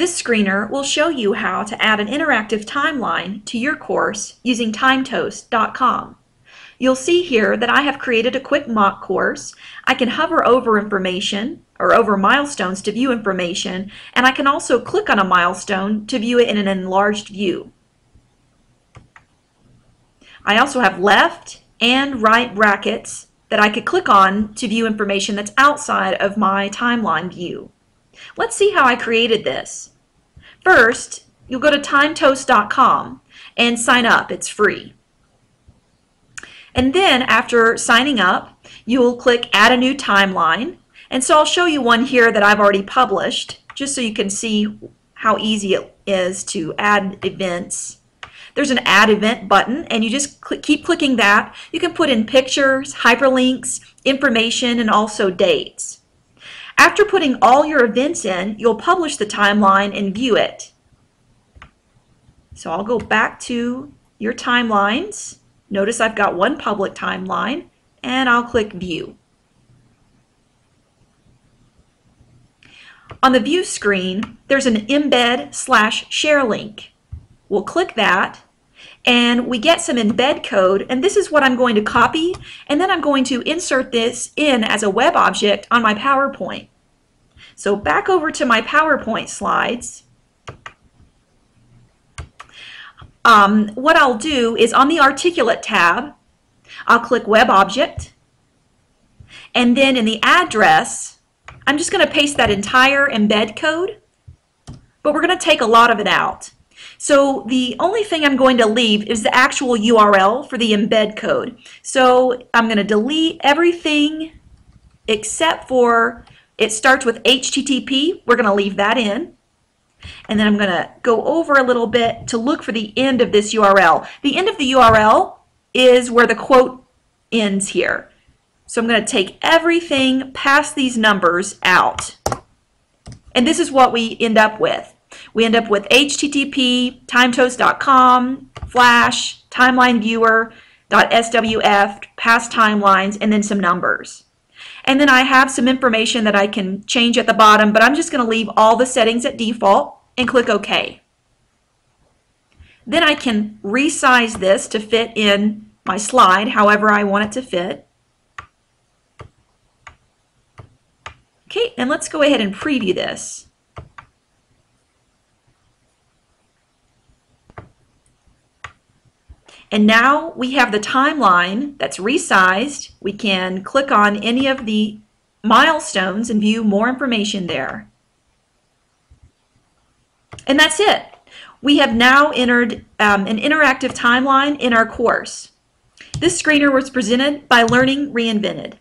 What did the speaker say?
This screener will show you how to add an interactive timeline to your course using timetoast.com. You'll see here that I have created a quick mock course. I can hover over information or over milestones to view information, and I can also click on a milestone to view it in an enlarged view. I also have left and right brackets that I could click on to view information that's outside of my timeline view. Let's see how I created this. First, you'll go to timetoast.com and sign up. It's free. And then after signing up, you'll click Add a New Timeline. And so I'll show you one here that I've already published, just so you can see how easy it is to add events. There's an Add Event button, and you just keep clicking that. You can put in pictures, hyperlinks, information, and also dates. After putting all your events in, you'll publish the timeline and view it. So I'll go back to your timelines. Notice I've got one public timeline, and I'll click View. On the View screen, there's an embed/share link. We'll click that, and we get some embed code, and this is what I'm going to copy, and then I'm going to insert this in as a web object on my PowerPoint. So back over to my PowerPoint slides. What I'll do is on the Articulate tab, I'll click Web Object, and then in the address, I'm just going to paste that entire embed code, but we're going to take a lot of it out. So the only thing I'm going to leave is the actual URL for the embed code. So I'm going to delete everything except for it starts with HTTP. We're going to leave that in. And then I'm going to go over a little bit to look for the end of this URL. The end of the URL is where the quote ends here. So I'm going to take everything past these numbers out. And this is what we end up with. We end up with HTTP, timetoast.com, flash, timeline viewer, .swf, past timelines, and then some numbers. And then I have some information that I can change at the bottom, but I'm just going to leave all the settings at default and click OK. Then I can resize this to fit in my slide however I want it to fit. Okay, and let's go ahead and preview this. And now we have the timeline that's resized. We can click on any of the milestones and view more information there. And that's it. We have now entered an interactive timeline in our course. This screener was presented by Learning Reinvented.